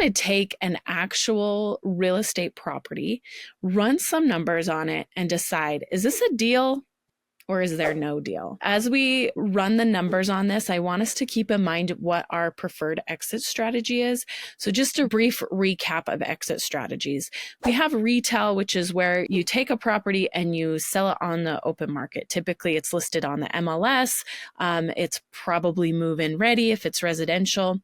to take an actual real estate property, run some numbers on it, and decide, is this a deal or is there no deal? As we run the numbers on this, I want us to keep in mind what our preferred exit strategy is. So just a brief recap of exit strategies. We have retail, which is where you take a property and you sell it on the open market. Typically, it's listed on the MLS. It's probably move-in ready if it's residential.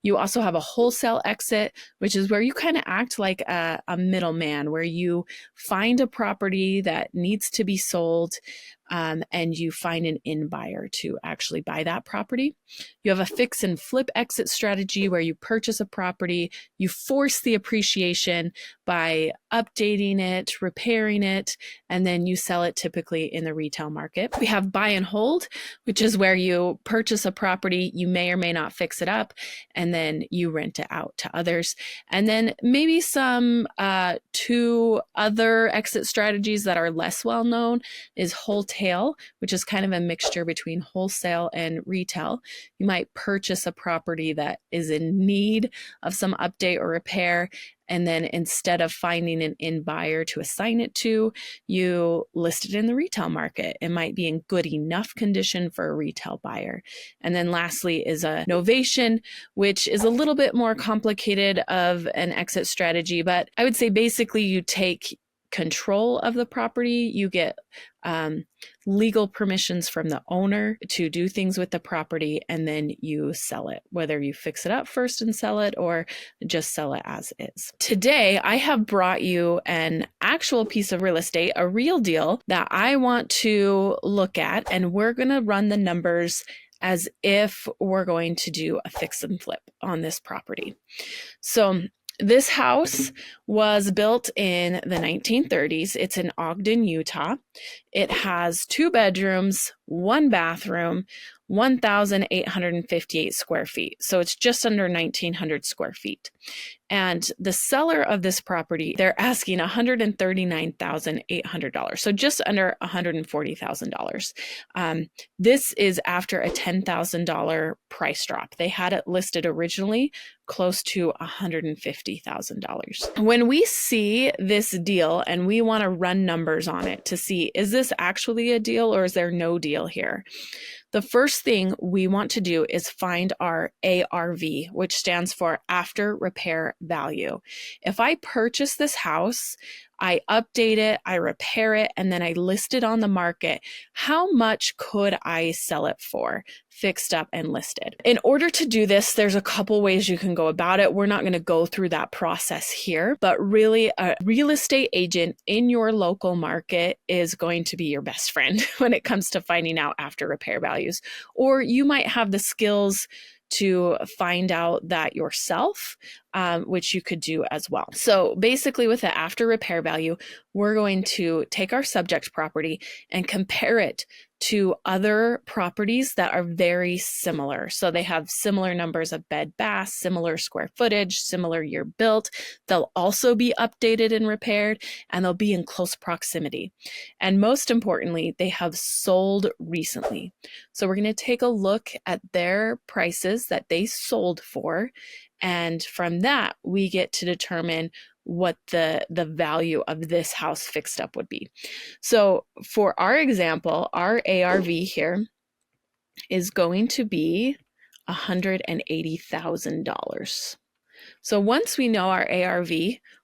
You also have a wholesale exit, which is where you kind of act like a middleman, where you find a property that needs to be sold, and you find an in buyer to actually buy that property. You have a fix and flip exit strategy where you purchase a property, you force the appreciation by updating it, repairing it, and then you sell it typically in the retail market. We have buy and hold, which is where you purchase a property, you may or may not fix it up, and then you rent it out to others. And then maybe some two other exit strategies that are less well known is wholetail, which is kind of a mixture between wholesale and retail. You might purchase a property that is in need of some update or repair, and then instead of finding an in buyer to assign it to, you list it in the retail market. It might be in good enough condition for a retail buyer. And then lastly is a novation, which is a little bit more complicated of an exit strategy, but I would say basically you take control of the property, you get legal permissions from the owner to do things with the property, and then you sell it, whether you fix it up first and sell it or just sell it as is. Today, I have brought you an actual piece of real estate, a real deal that I want to look at, and we're going to run the numbers as if we're going to do a fix and flip on this property. So this house was built in the 1930s. It's in Ogden, Utah. It has 2 bedrooms, 1 bathroom, 1,858 square feet. So it's just under 1,900 square feet. And the seller of this property, they're asking $139,800. So just under $140,000. This is after a $10,000 price drop. They had it listed originally close to $150,000. When we see this deal and we want to run numbers on it to see, is this actually a deal or is there no deal here? The first thing we want to do is find our ARV, which stands for after repair value. If I purchase this house, I update it, I repair it, and then I list it on the market, how much could I sell it for, fixed up and listed? In order to do this, there's a couple ways you can go about it. We're not going to go through that process here, but really a real estate agent in your local market is going to be your best friend when it comes to finding out after repair values. Or you might have the skills to find out that yourself, which you could do as well. So basically with the after repair value, we're going to take our subject property and compare it to other properties that are very similar. So they have similar numbers of bed, bath, similar square footage, similar year built. They'll also be updated and repaired, and they'll be in close proximity. And most importantly, they have sold recently. So we're going to take a look at their prices that they sold for. And from that, we get to determine what the value of this house fixed up would be. So for our example, our ARV here is going to be $180,000. So once we know our ARV,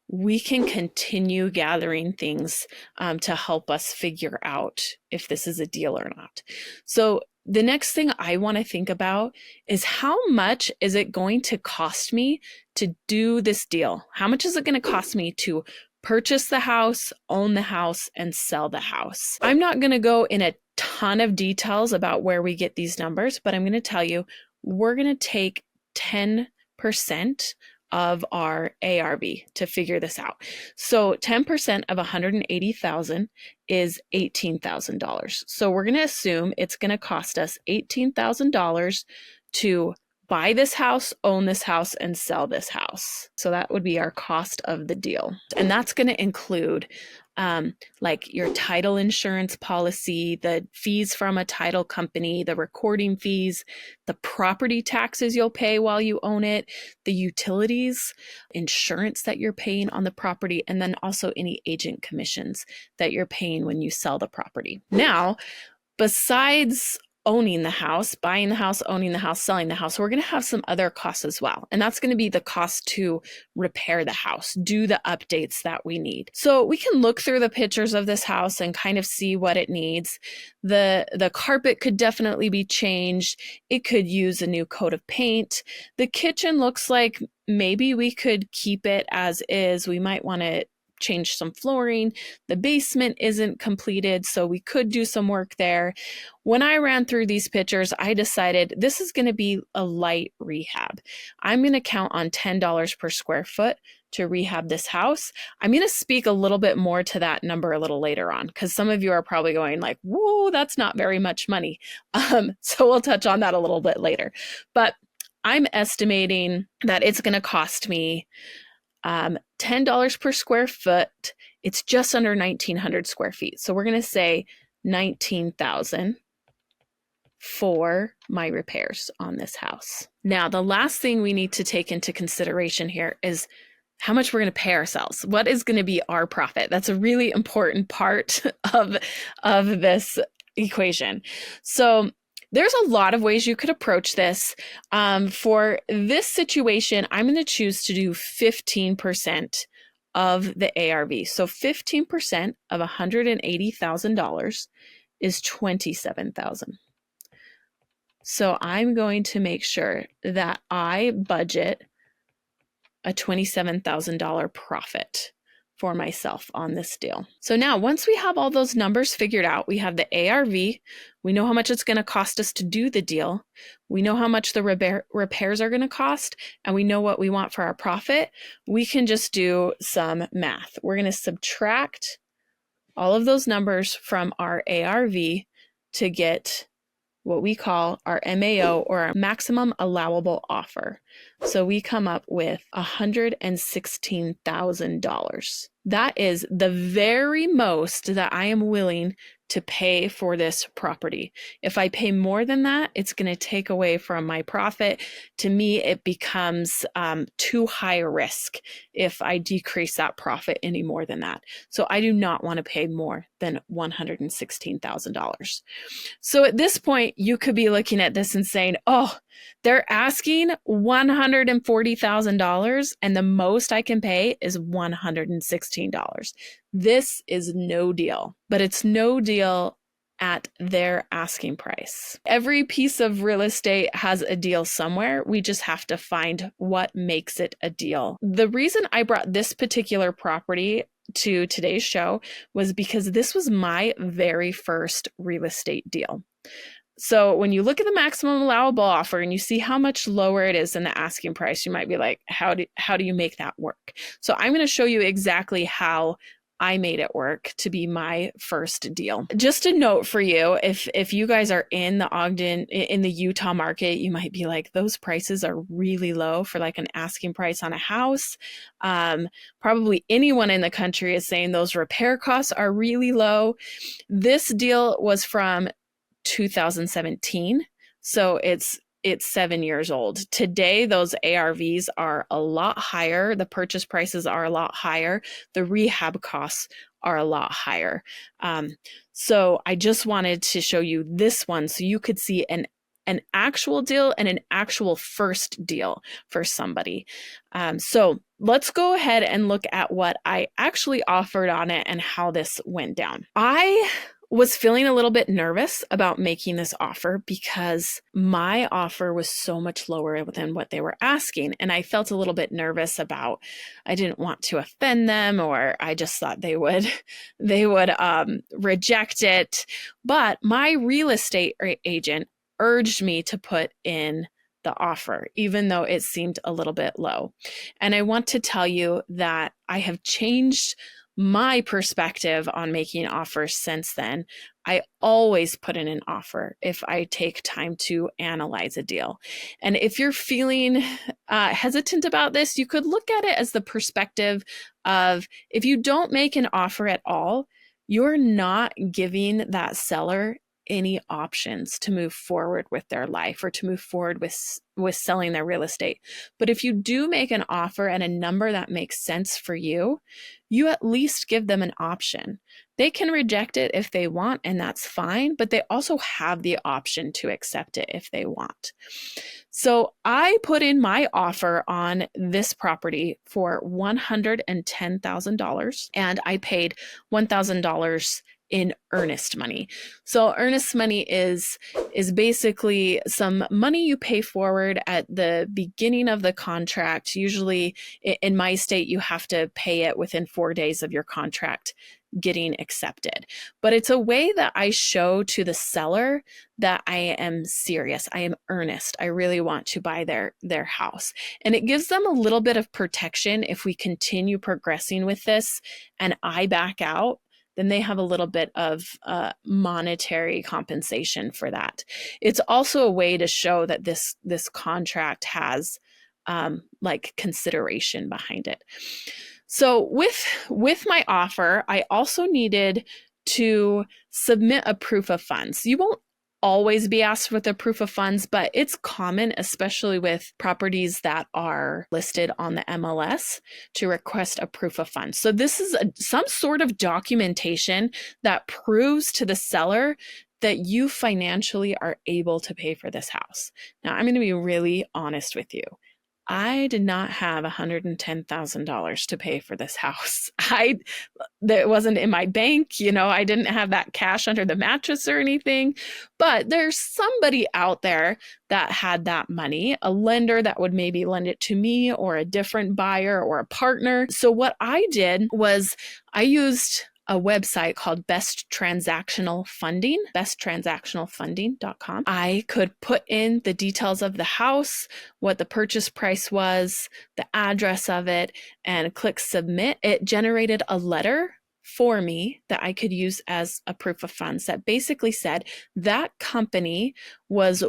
we can continue gathering things to help us figure out if this is a deal or not. So the next thing I want to think about is how much is it going to cost me to do this deal? How much is it going to cost me to purchase the house, own the house, and sell the house? I'm not going to go in a ton of details about where we get these numbers, but I'm going to tell you, we're going to take 10% of our ARV to figure this out. So 10% of 180,000 is $18,000. So we're going to assume it's going to cost us $18,000 to buy this house, own this house, and sell this house. So that would be our cost of the deal. And that's going to include like your title insurance policy, the fees from a title company, the recording fees, the property taxes you'll pay while you own it, the utilities, insurance that you're paying on the property, and then also any agent commissions that you're paying when you sell the property. Now, besides owning the house, buying the house, owning the house, selling the house, we're going to have some other costs as well. And that's going to be the cost to repair the house, do the updates that we need. So we can look through the pictures of this house and kind of see what it needs. The carpet could definitely be changed. It could use a new coat of paint. The kitchen looks like maybe we could keep it as is. We might want to change some flooring. The basement isn't completed, so we could do some work there. When I ran through these pictures, I decided this is going to be a light rehab. I'm going to count on $10 per square foot to rehab this house. I'm going to speak a little bit more to that number a little later on, because some of you are probably going like, whoa, that's not very much money. So we'll touch on that a little bit later. But I'm estimating that it's going to cost me $10 per square foot. It's just under 1,900 square feet. So we're going to say 19,000 for my repairs on this house. Now, the last thing we need to take into consideration here is how much we're going to pay ourselves. What is going to be our profit? That's a really important part of this equation. So there's a lot of ways you could approach this. For this situation, I'm going to choose to do 15% of the ARV. So 15% of $180,000 is $27,000. So I'm going to make sure that I budget a $27,000 profit for myself on this deal. So now once we have all those numbers figured out, we have the ARV, we know how much it's going to cost us to do the deal, we know how much the repairs are going to cost, and we know what we want for our profit. We can just do some math. We're going to subtract all of those numbers from our ARV to get what we call our MAO, or our maximum allowable offer. So we come up with $116,000. That is the very most that I am willing to pay for this property. If I pay more than that, it's going to take away from my profit. To me, it becomes too high a risk if I decrease that profit any more than that. So I do not want to pay more than $116,000. So at this point, you could be looking at this and saying, oh, they're asking $140,000 and the most I can pay is $116. This is no deal, but it's no deal at their asking price. Every piece of real estate has a deal somewhere. We just have to find what makes it a deal. The reason I brought this particular property to today's show was because this was my very first real estate deal. So when you look at the maximum allowable offer and you see how much lower it is than the asking price, you might be like, how do you make that work? So I'm going to show you exactly how I made it work to be my first deal. Just a note for you, if you guys are in the Ogden, in the Utah market, you might be like, those prices are really low for like an asking price on a house. Probably anyone in the country is saying those repair costs are really low. This deal was from 2017. So it's 7 years old. Today, those ARVs are a lot higher. The purchase prices are a lot higher. The rehab costs are a lot higher. So I just wanted to show you this one so you could see an actual deal and an actual first deal for somebody. So let's go ahead and look at what I actually offered on it and how this went down. I was feeling a little bit nervous about making this offer because my offer was so much lower than what they were asking. And I felt a little bit nervous about, I didn't want to offend them, or I just thought they would reject it. But my real estate agent urged me to put in the offer, even though it seemed a little bit low. And I want to tell you that I have changed my perspective on making offers since then, I always put in an offer if I take time to analyze a deal. And if you're feeling hesitant about this, you could look at it as the perspective of, if you don't make an offer at all, you're not giving that seller any options to move forward with their life or to move forward with selling their real estate. But if you do make an offer at a number that makes sense for you, you at least give them an option. They can reject it if they want, and that's fine, but they also have the option to accept it if they want. So I put in my offer on this property for $110,000, and I paid $1,000 in earnest money. So earnest money is basically some money you pay forward at the beginning of the contract. Usually in my state, you have to pay it within 4 days of your contract getting accepted. But it's a way that I show to the seller that I am serious. I am earnest. I really want to buy their house. And it gives them a little bit of protection if we continue progressing with this and I back out. Then they have a little bit of monetary compensation for that. It's also a way to show that this contract has like consideration behind it. So with my offer, I also needed to submit a proof of funds. You won't always be asked with a proof of funds, but it's common, especially with properties that are listed on the MLS, to request a proof of funds. So this is some sort of documentation that proves to the seller that you financially are able to pay for this house. Now, I'm going to be really honest with you. I did not have $110,000 to pay for this house. That wasn't in my bank. I didn't have that cash under the mattress or anything, but there's somebody out there that had that money, a lender that would maybe lend it to me or a different buyer or a partner. So what I did was I used a website called besttransactionalfunding.com. I could put in the details of the house, what the purchase price was, the address of it, and click submit. It generated a letter for me that I could use as a proof of funds that basically said that company was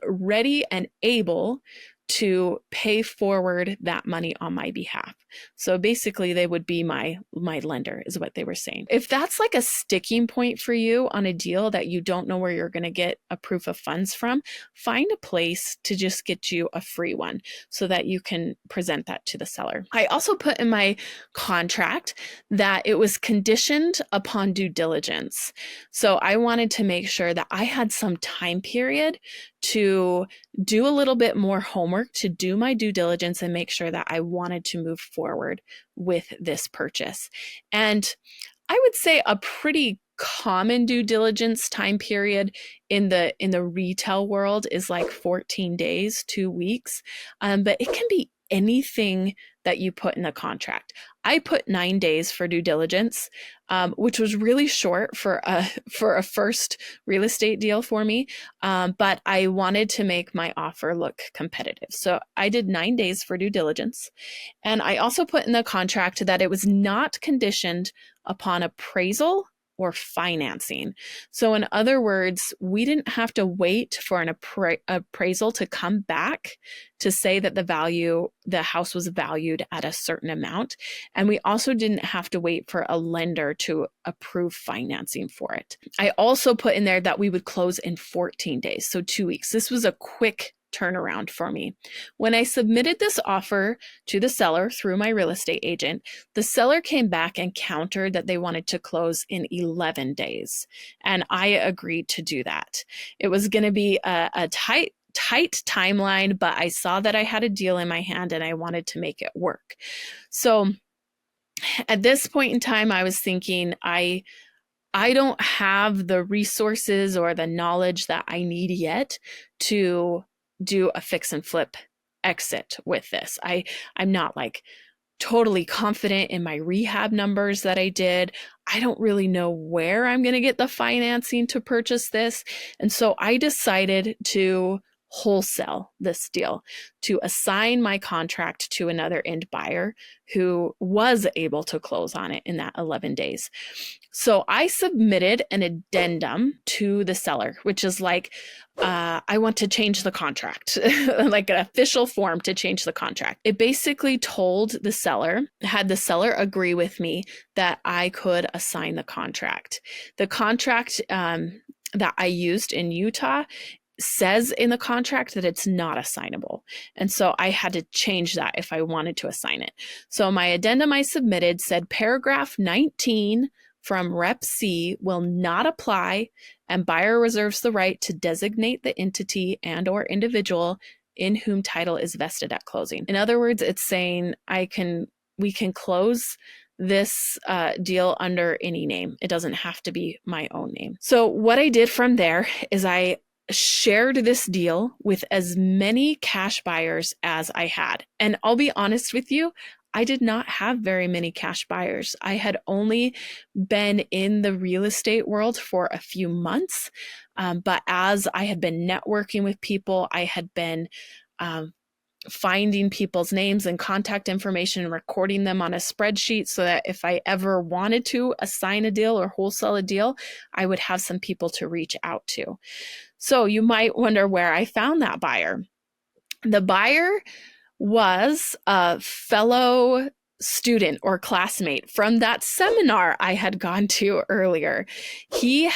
ready and able to pay forward that money on my behalf. So basically they would be my lender, is what they were saying. If that's like a sticking point for you on a deal that you don't know where you're going to get a proof of funds from, find a place to just get you a free one so that you can present that to the seller. I also put in my contract that it was conditioned upon due diligence. So I wanted to make sure that I had some time period to do a little bit more homework, to do my due diligence and make sure that I wanted to move forward with this purchase. And I would say a pretty common due diligence time period in the retail world is like 14 days, 2 weeks. But it can be anything that you put in the contract. I put 9 days for due diligence, which was really short for a first real estate deal for me. But I wanted to make my offer look competitive. So I did 9 days for due diligence. And I also put in the contract that it was not conditioned upon appraisal or financing. So in other words, we didn't have to wait for an appraisal to come back to say that the house was valued at a certain amount. And we also didn't have to wait for a lender to approve financing for it. I also put in there that we would close in 14 days, so 2 weeks. This was a quick turnaround for me. When I submitted this offer to the seller through my real estate agent, the seller came back and countered that they wanted to close in 11 days. And I agreed to do that. It was going to be a tight timeline, but I saw that I had a deal in my hand and I wanted to make it work. So at this point in time, I was thinking, I don't have the resources or the knowledge that I need yet to do a fix and flip exit with this. I'm not like totally confident in my rehab numbers that I did. I don't really know where I'm going to get the financing to purchase this. And so I decided to wholesale this deal, to assign my contract to another end buyer who was able to close on it in that 11 days. So I submitted an addendum to the seller, which is like, I want to change the contract, like an official form to change the contract. It basically told the seller, had the seller agree with me that I could assign the contract. The contract that I used in Utah says in the contract that it's not assignable. And so I had to change that if I wanted to assign it. So my addendum I submitted said paragraph 19 from Rep C will not apply, and buyer reserves the right to designate the entity and or individual in whom title is vested at closing. In other words, it's saying we can close this deal under any name. It doesn't have to be my own name. So what I did from there is I shared this deal with as many cash buyers as I had. And I'll be honest with you, I did not have very many cash buyers. I had only been in the real estate world for a few months. But as I had been networking with people, I had been finding people's names and contact information and recording them on a spreadsheet so that if I ever wanted to assign a deal or wholesale a deal, I would have some people to reach out to. So you might wonder where I found that buyer. The buyer was a fellow student or classmate from that seminar I had gone to earlier. He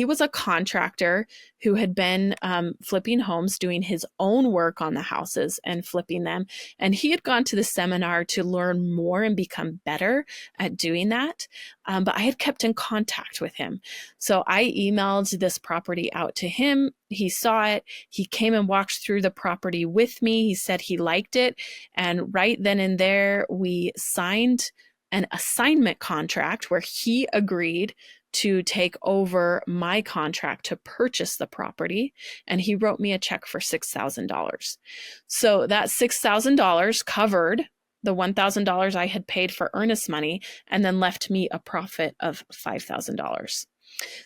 was a contractor who had been flipping homes, doing his own work on the houses and flipping them. And he had gone to the seminar to learn more and become better at doing that. But I had kept in contact with him. So I emailed this property out to him. He saw it. He came and walked through the property with me. He said he liked it. And right then and there, we signed an assignment contract where he agreed to take over my contract to purchase the property. And he wrote me a check for $6,000. So that $6,000 covered the $1,000 I had paid for earnest money and then left me a profit of $5,000.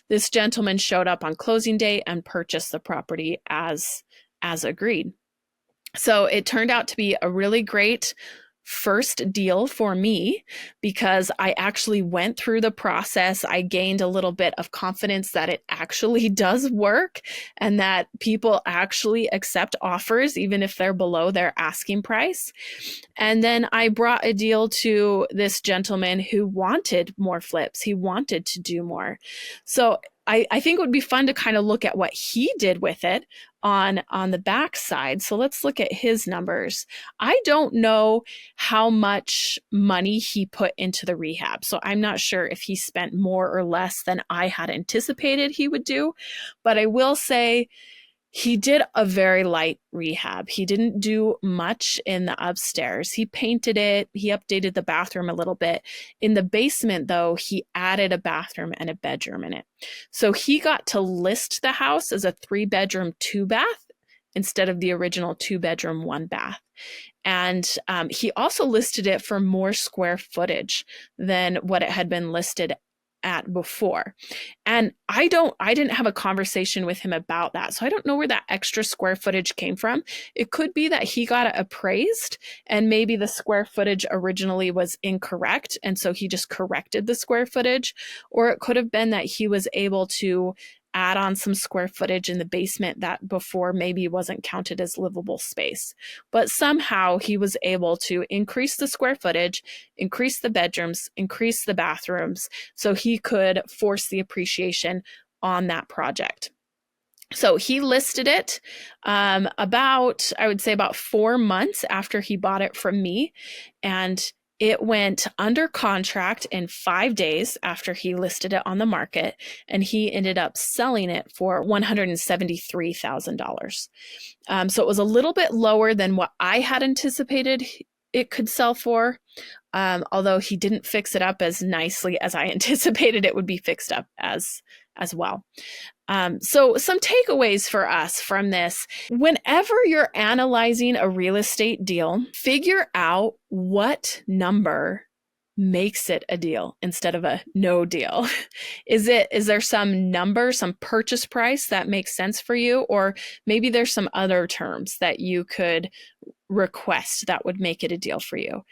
This gentleman showed up on closing day and purchased the property as agreed. So it turned out to be a really great first deal for me because I actually went through the process. I gained a little bit of confidence that it actually does work and that people actually accept offers even if they're below their asking price. And then I brought a deal to this gentleman who wanted more flips. He wanted to do more. So I think it would be fun to kind of look at what he did with it on the back side. So let's look at his numbers. I don't know how much money he put into the rehab. So I'm not sure if he spent more or less than I had anticipated he would do. But I will say he did a very light rehab. He didn't do much in the upstairs. He painted it. He updated the bathroom a little bit. In the basement, though, he added a bathroom and a bedroom in it. So he got to list the house as a 3-bedroom, 2-bath instead of the original 2-bedroom, 1-bath. And he also listed it for more square footage than what it had been listed at before. And I didn't have a conversation with him about that. So I don't know where that extra square footage came from. It could be that he got it appraised and maybe the square footage originally was incorrect. And so he just corrected the square footage. Or it could have been that he was able to add on some square footage in the basement that before maybe wasn't counted as livable space. But somehow he was able to increase the square footage, increase the bedrooms, increase the bathrooms, so he could force the appreciation on that project. So he listed it about 4 months after he bought it from me. And it went under contract in 5 days after he listed it on the market, and he ended up selling it for $173,000. So it was a little bit lower than what I had anticipated it could sell for, although he didn't fix it up as nicely as I anticipated it would be fixed up as well. So some takeaways for us from this: whenever you're analyzing a real estate deal, figure out what number makes it a deal instead of a no deal? Is there some number, some purchase price that makes sense for you? Or maybe there's some other terms that you could request that would make it a deal for you.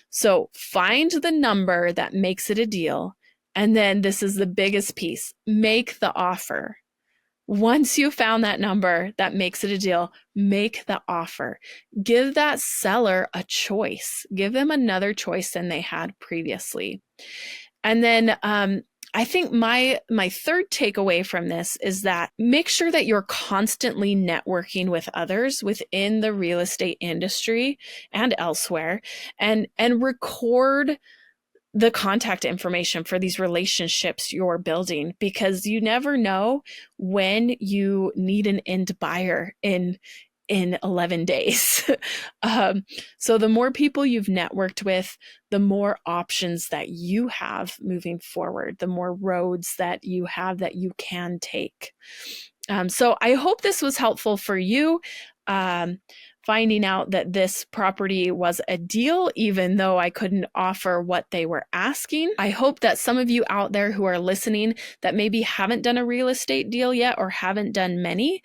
So find the number that makes it a deal. And then this is the biggest piece, make the offer. Once you found that number that makes it a deal, make the offer. Give that seller a choice. Give them another choice than they had previously. And then I think my third takeaway from this is that make sure that you're constantly networking with others within the real estate industry and elsewhere, and record the contact information for these relationships you're building, because you never know when you need an end buyer in 11 days. So the more people you've networked with, the more options that you have moving forward, the more roads that you have that you can take. So I hope this was helpful for you. Finding out that this property was a deal, even though I couldn't offer what they were asking. I hope that some of you out there who are listening that maybe haven't done a real estate deal yet or haven't done many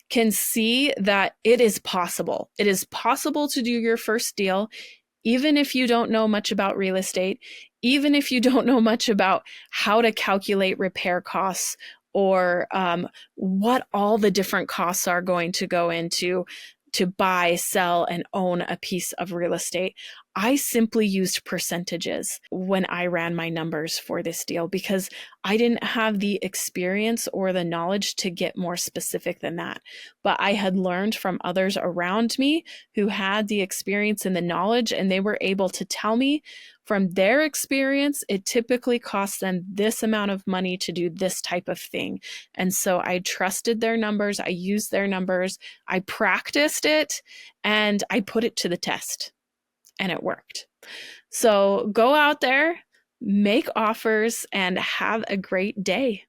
can see that it is possible. It is possible to do your first deal, even if you don't know much about real estate, even if you don't know much about how to calculate repair costs or what all the different costs are going to go into to buy, sell, and own a piece of real estate. I simply used percentages when I ran my numbers for this deal because I didn't have the experience or the knowledge to get more specific than that. But I had learned from others around me who had the experience and the knowledge, and they were able to tell me from their experience, it typically costs them this amount of money to do this type of thing. And so I trusted their numbers. I used their numbers. I practiced it and I put it to the test, and it worked. So go out there, make offers, and have a great day.